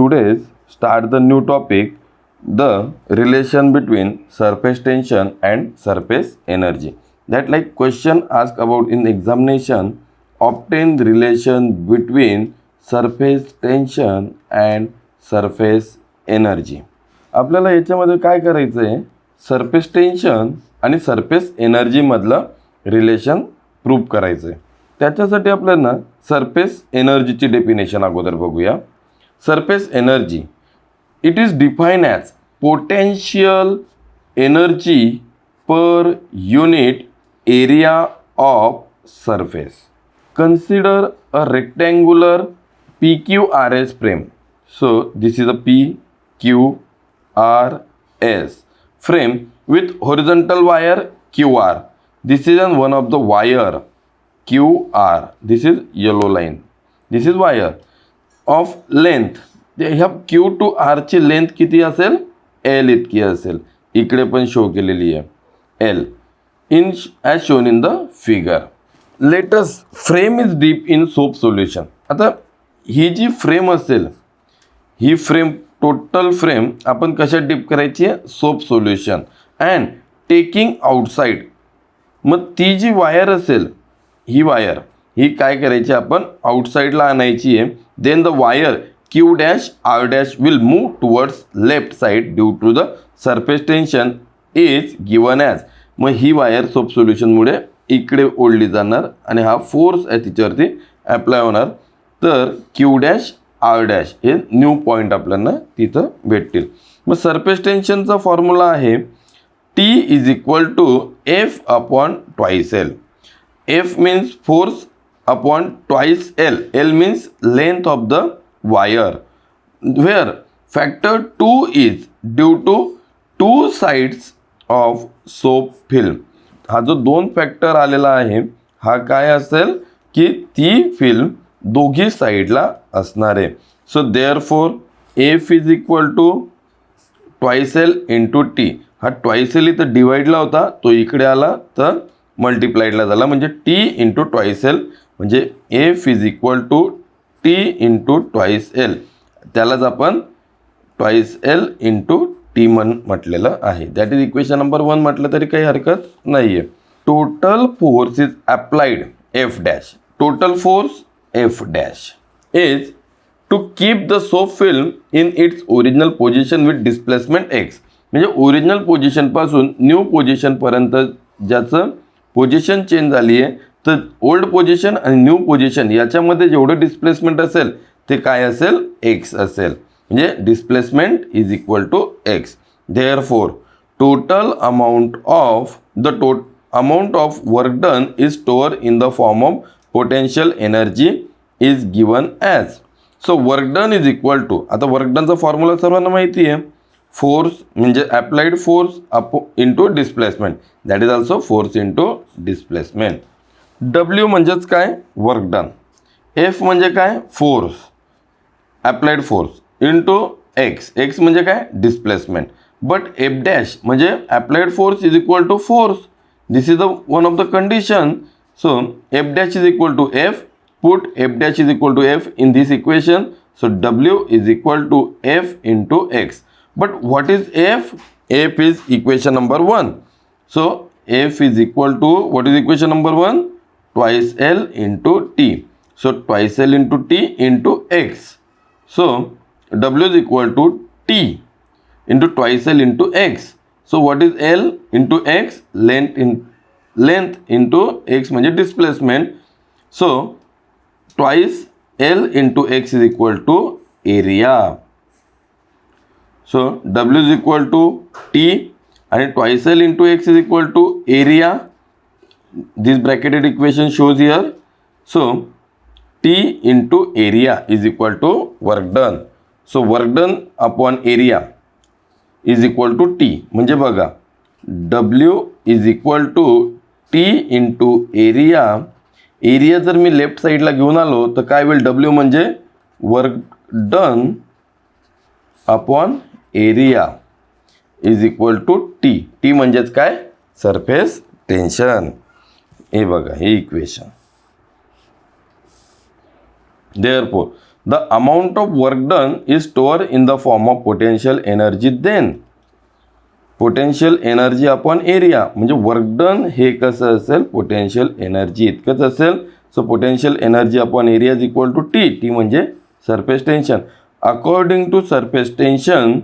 today's start the new topic, the relation between surface tension and surface energy. That like question asked about in examination, obtain the relation between surface tension and surface energy. आपल्याला याच्यामध्ये काय करायचं आहे, surface tension आणि surface energy मधलं relation prove करायचं आहे. त्याच्यासाठी आपल्याला सरफेस एनर्जीची डेफिनेशन अगोदर बघूया. Surface energy, it is defined as potential energy per unit area of surface. Consider a rectangular PQRS frame. So this is a PQRS frame with horizontal wire QR. This is one of the wire QR. This is yellow line. This is wire of length. ह्या Q to R ची length किती असेल, L इतकी असेल. इकडे पण show केलेली आहे L in as shown in the figure. Latest frame is deep in soap solution. आता ही जी फ्रेम असेल, ही फ्रेम टोटल फ्रेम आपण कशात डिप करायची आहे, soap solution and taking outside. मग ती जी वायर असेल, ही वायर ही काय करायची, आपण आउटसाइडला आणायची आहे. Then the wire Q dash R dash will move towards left side due to the surface tension is given as. मग ही वायर सोप सोल्युशनमुळे इकडे ओढली जाणार आणि हा फोर्स आहे तिच्यावरती ॲप्लाय होणार. तर Q डॅश R डॅश हे न्यू पॉईंट आपल्याला तिथं भेटतील. मग सरफेस टेन्शनचा फॉर्म्युला आहे T is equal to F upon twice L. F means force upon twice L. L means length of the wire, where factor 2 is due to 2 sides of soap film. हा जो 2 factor आलेला आहे, हा काय असेल की ती फिल्म दोघी साईडला असणार आहे. So therefore F is equal to twice L into T. हा ट्वाइस L इथं डिवाइडला होता, तो इकडे आला तर मल्टिप्लाइडला झाला, म्हणजे T इंटू ट्वाइस L. म्हणजे F is equal to T into twice L. त्यालाच आपण ट्वाइस L इंटू T म्हटलेलं आहे. दॅट इज इक्वेशन नंबर 1 म्हटलं तरी काही हरकत नाही आहे. Total force is applied F dash. Total force F dash is to keep the soap film in its original position with displacement x. म्हणजे original position पासून न्यू पोझिशन पर्यंत ज्याचं पोझिशन चेंज झाली आहे, तर ओल्ड पोझिशन आणि new position याच्यामध्ये जेवढं डिस्प्लेसमेंट असेल ते काय असेल, x असेल. म्हणजे displacement is equal to x. Therefore total amount of work done is store in the form of potential energy is given as. So work done is equal to, आता work डनचा formula सर्वांना माहिती आहे, force म्हणजे applied force into displacement, that is also force into displacement. W म्हणजेच काय, work done. F म्हणजे काय, force, applied force into x. x म्हणजे काय, डिस्प्लेसमेंट. बट F डॅश म्हणजे applied force is equal to force. This is the one of the condition. So F dash is equal to F. Put F dash is equal to F in this equation. So W is equal to F into x. But what is F? F is equation number 1. So F is equal to, what is equation number 1? Twice L into T. So twice L into T into x. So W is equal to T into twice L into x. So what is L into x? Length into x म्हणजे displacement. So twice L into x is equal to area. So W is equal to T आणि twice L into x is equal to area. This bracketed equation shows here. So T into area is equal to work done. So work done upon area is equal to T. म्हणजे बघा W is equal to T into area. Area जर मी left साईडला घेऊन आलो तर काय होईल, W म्हणजे work done upon area is equal to T. T म्हणजेच काय, सरफेस टेन्शन. हे बघा हे equation. Therefore the amount of work done is store in the form of potential energy then. Potential energy upon area म्हणजे work done हे कसं असेल, potential energy इतकंच असेल. So potential energy upon area is equal to T. T म्हणजे surface tension. According to surface tension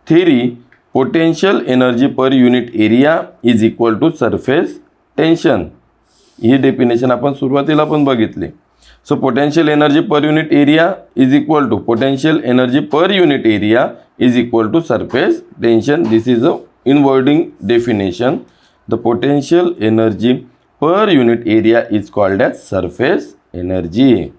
theory potential energy per unit area is equal to surface tension. ही definition आपण सुरुवातीला पण बघितली. So potential energy per unit area is equal to potential energy per unit area is equal to surface tension. This is a inverting definition. The potential energy per unit area is called as surface energy.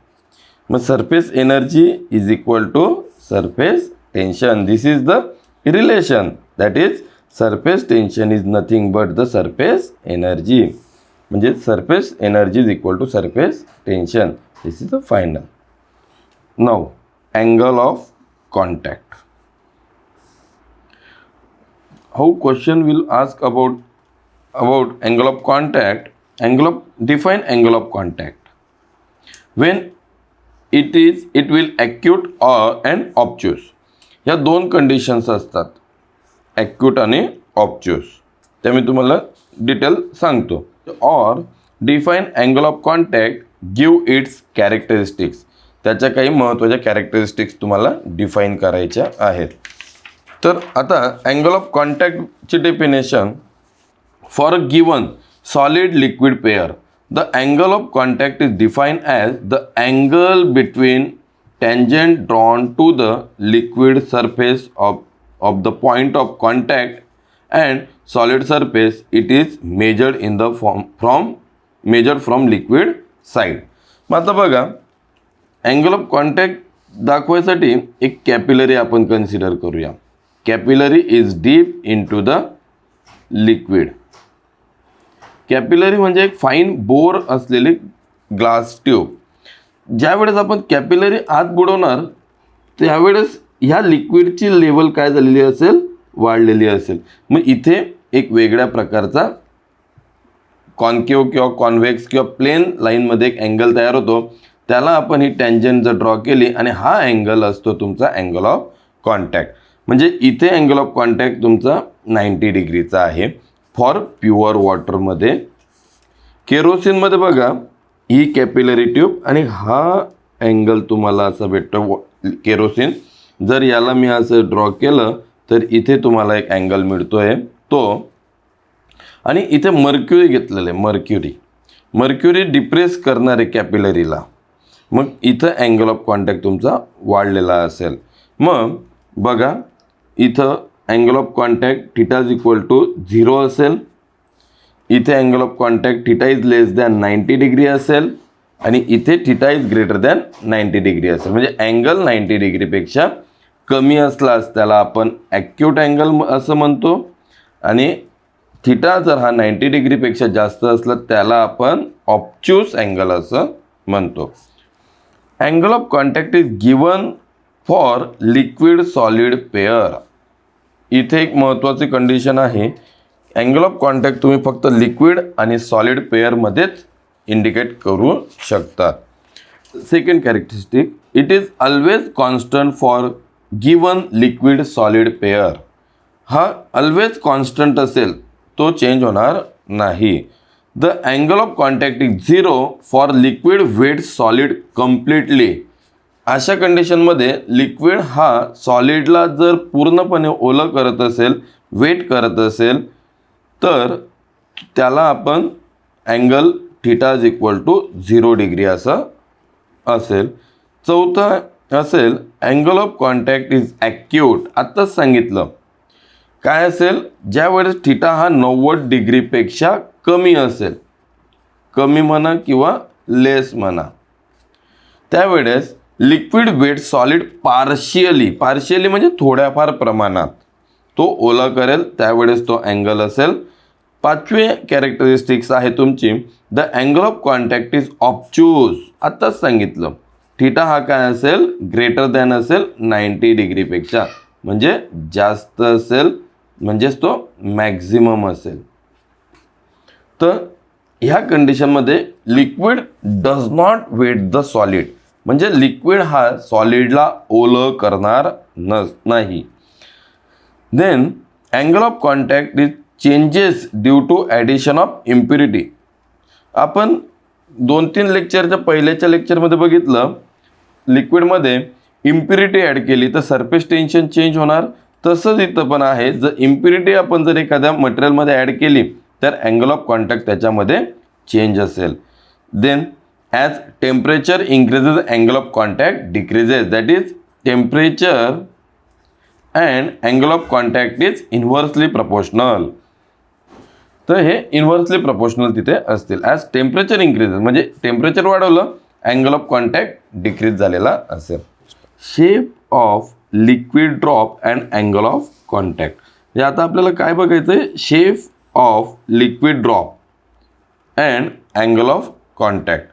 But surface energy is equal to surface tension. This is the relation. That is surface tension is nothing but the surface energy. म्हणजे surface energy is equal to surface tension. This is the final. Now angle of contact. How question will ask about angle of contact. Define angle of contact. When it will acute or and obtuse. या दोन conditions असतात, acute आणि ऑब्च्यूस. त्या मी तुम्हाला detail सांगतो. और define angle of contact, give it's characteristics. त्याच्या काही महत्त्वाच्या कॅरेक्टरिस्टिक्स तुम्हाला डिफाईन करायच्या आहेत. तर आता अँगल ऑफ कॉन्टॅक्टची definition for a given solid liquid pair. The angle of contact is defined as the angle between tangent drawn to the liquid surface of the point of contact and solid surface. It is measured in the from liquid side. मग आता बघा, angle of contact दाखवायसाठी एक capillary आपण consider करूया. Capillary is deep in to the liquid. Capillary म्हणजे एक fine bore असलेली glass tube. ज्यावेळेस आपण कॅपिलरी आत बुडवणार त्यावेळेस ह्या लिक्विडची लेवल काय झालेली असेल, वाढलेली असेल. मग इथे एक वेगळ्या प्रकारचा कॉन्केव किंवा कॉन्व्हेक्स किंवा प्लेन लाईनमध्ये एक अँगल तयार होतो. त्याला आपण ही टँजंट जर ड्रॉ केली आणि हा अँगल असतो तुमचा अँगल ऑफ कॉन्टॅक्ट. म्हणजे इथे अँगल ऑफ कॉन्टॅक्ट तुमचा 90 डिग्रीचा आहे फॉर प्युअर वॉटरमध्ये. केरोसिनमध्ये बघा ही कॅपिलरी ट्यूब आणि हा अँगल तुम्हाला असा भेटतो केरोसिन. जर याला मी असं ड्रॉ केलं तर इथे तुम्हाला एक अँगल मिळतो आहे तो. आणि इथे मर्क्युरी घेतलेलं आहे. मर्क्युरी डिप्रेस करणार आहे कॅपिलरीला. मग इथं अँगल ऑफ कॉन्टॅक्ट तुमचा वाढलेला असेल. मग बघा इथं angle of contact theta is equal to 0 असेल. इथे angle of contact theta is less than 90 degree असेल आणि इथे theta is greater than 90 degree असेल. म्हणजे अँगल 90 डिग्रीपेक्षा कमी असलास त्याला आपण ॲक्यूट अँगल असं म्हणतो आणि थिटा जर हा 90 डिग्रीपेक्षा जास्त असला त्याला आपण ऑब्च्यूस अँगल असं म्हणतो. Angle of contact is given for liquid solid pair. इथे एक महत्त्वाची कंडिशन आहे, अँगल ऑफ कॉन्टॅक्ट तुम्ही फक्त लिक्विड आणि सॉलिड पेअरमध्येच इंडिकेट करू शकता. Second characteristic, it is always constant for given liquid solid pair. हा ऑलवेज कॉन्स्टंट असेल, तो चेंज होणार नाही. The angle of contact is 0 for liquid wet solid completely. अशा कंडिशनमध्ये लिक्विड हा सॉलिडला जर पूर्णपणे ओलं करत असेल, वेट करत असेल तर त्याला आपण angle theta is equal to 0 degree असं असेल. चौथं असेल angle of contact is acute. आत्ताच सांगितलं काय असेल, ज्या वेळेस थिटा हा 90 डिग्रीपेक्षा कमी असेल, कमी म्हणा किंवा लेस म्हणा, त्यावेळेस लिक्विड वेट सॉलिड पार्शियली म्हणजे थोड्याफार प्रमाणात तो ओला करेल, त्यावेळेस तो अँगल असेल. पाचवे कॅरेक्टरिस्टिक्स आहे तुमची, the angle of contact is obtuse. आत्ताच सांगितलं थिटा हा काय असेल, ग्रेटर दॅन असेल 90 डिग्रीपेक्षा, म्हणजे जास्त असेल, म्हणजेच तो मॅक्झिमम असेल. तर ह्या कंडिशनमध्ये liquid does not wet the solid, म्हणजे लिक्विड हा सॉलिडला ओलं करणार नाही. Then angle of contact is changes due to addition of impurity. आपण 2-3 लेक्चरच्या पहिल्याच्या लेक्चरमध्ये बघितलं, लिक्विडमध्ये इम्प्युरिटी ॲड केली तर सरफेस टेन्शन चेंज होणार. तसंच इथं पण आहे, जर इम्प्युरिटी आपण जर एखाद्या मटेरियलमध्ये ॲड केली तर अँगल ऑफ कॉन्टॅक्ट त्याच्यामध्ये चेंज असेल. Then as temperature increases angle of contact decreases. That is temperature and angle of contact is inversely proportional. तर हे इन्व्हर्सली प्रपोर्शनल तिथे असतील. ॲज टेम्परेचर इन्क्रीजेस म्हणजे टेम्परेचर वाढवलं, अँगल ऑफ कॉन्टॅक्ट डिक्रीज झालेला असेल. Shape of liquid drop and angle of contact. म्हणजे आता आपल्याला काय बघायचं आहे, shape of liquid drop and angle of contact.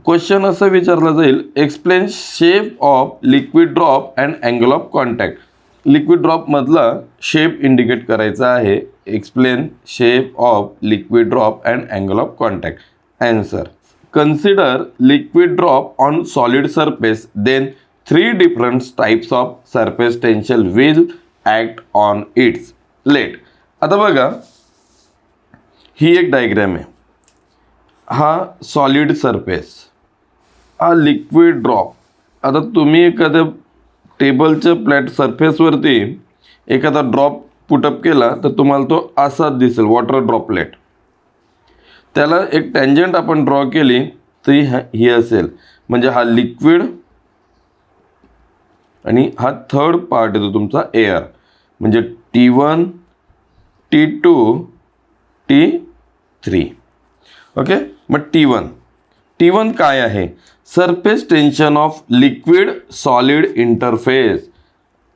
Question असं विचारला जाईल, explain shape of liquid drop and angle of contact. Liquid ड्रॉपमधला शेप इंडिकेट करायचा आहे. Explain shape of liquid drop and angle of contact. Answer, consider liquid drop on solid surface, then 3 different types of surface tension will act on its let. आता बघा, ही एक diagram आहे. हा solid surface, हा liquid drop. आता तुम्ही एखाद्या टेबलच्या फ्लॅट सरफेसवरती एखादा ड्रॉप पुटअप केला तर तुम्हाला तो असाच दिसेल, वॉटर ड्रॉपलेट. त्याला एक टँजंट आपण ड्रॉ केली तर ही असेल, म्हणजे हा लिक्विड आणि हा थर्ड पार्ट येतो तुमचा एअर. म्हणजे T1, T2, T3. ओके, मग T1 काय आहे? Surface tension off liquid solid interface.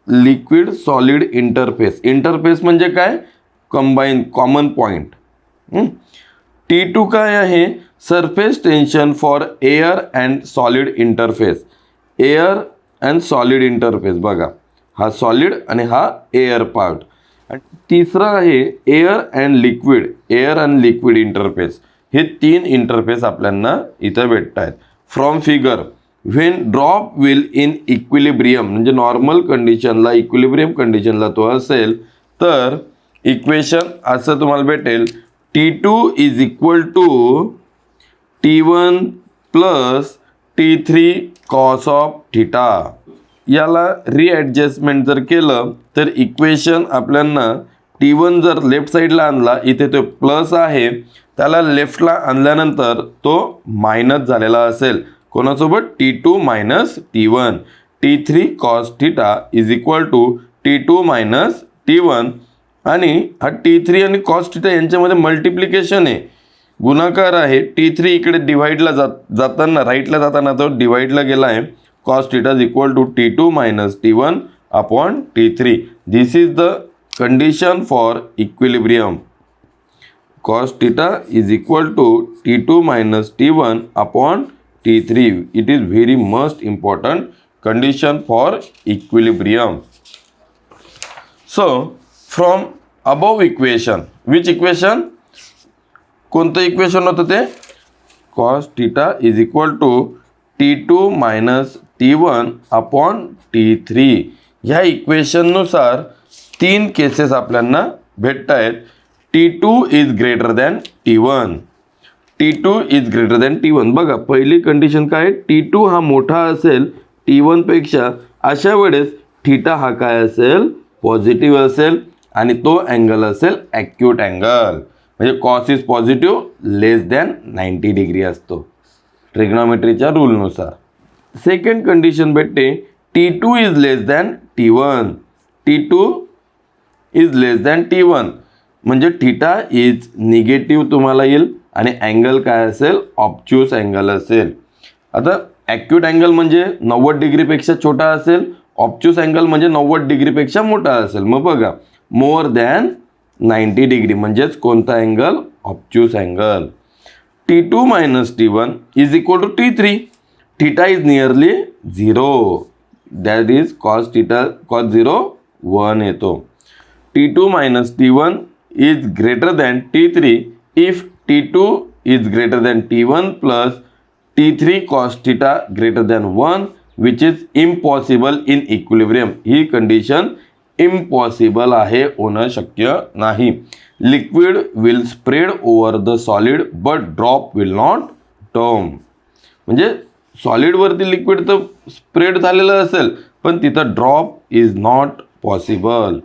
Liquid solid interface. Interface म्हणजे काय? Combine, common point. T2 काय आहे? Surface tension for air and solid interface. Air and solid interface. बघा, हा सॉलिड आणि हा एअर पार्ट. आणि तिसरा आहे air and liquid. Air and liquid interface. हे 3 इंटरफेस आपल्याला इथं भेटत आहेत. From figure, when drop will in equilibrium, म्हणजे नॉर्मल कंडिशनला, इक्विलिब्रियम कंडिशनला तो असेल तर इक्वेशन असं तुम्हाला भेटेल, T2 is equal to T1 plus T3 cos of theta. याला रिॲडजस्टमेंट जर केलं तर इक्वेशन आपल्याला T1 जर लेफ्ट साईडला आणला, इथे तो प्लस आहे, त्याला लेफ्टला आणल्यानंतर तो मायनस झालेला असेल. कोणासोबत? T2 minus T1. T3 cos theta is equal to T2 minus T1. आणि हा T3 आणि कॉस थिटा यांच्यामध्ये मल्टिप्लिकेशन आहे, गुणाकार आहे. T3 इकडे डिवाइडला जाताना, राईटला जाताना तो डिवाइडला गेला आहे. Cos theta is equal to T2 minus T1 upon T3. This is the condition for equilibrium. cos theta is equal to T2 minus T1 upon T3. It is very most important condition for equilibrium. So from above equation, which equation? कोणतं equation होतं ते? cos theta is equal to T2 minus T1 upon T3. ह्या इक्वेशननुसार 3 cases आपल्याला भेटत आहेत. T2 is greater than T1. T2 is greater than T1. बघा, पहिली condition काय? T2 हा मोठा असेल T1 पेक्षा. अशा वेळेस थिटा हा काय असेल? पॉझिटिव्ह असेल आणि तो अँगल असेल ॲक्यूट अँगल. म्हणजे cos is positive less than 90 degree असतो ट्रिग्नॉमेट्रीच्या रूलनुसार. सेकंड कंडिशन भेटते T2 is less than T1. T2 is less than T1 म्हणजे थिटा इज निगेटिव्ह तुम्हाला येईल आणि अँगल काय असेल? ऑब्च्युअस अँगल असेल. आता ॲक्यूट अँगल म्हणजे 90 डिग्रीपेक्षा छोटा असेल, ऑब्च्युअस अँगल म्हणजे 90 डिग्रीपेक्षा मोठा असेल. मग बघा, मोर दॅन 90 डिग्री म्हणजेच कोणता angle? Obtuse angle. T2 minus T1 is equal to T3. Theta is nearly 0. That is cos theta, cos 0 1 येतो. T2 minus T1 is greater than T3 if T2 is greater than T1 plus T3 cos theta greater than 1 which is impossible in equilibrium. He condition impossible आहे, होणं शक्य नाही. Liquid will spread over the solid but drop will not term. म्हणजे सॉलिडवरती liquid तर spread झालेलं असेल पण तिथं ड्रॉप इज नॉट पॉसिबल.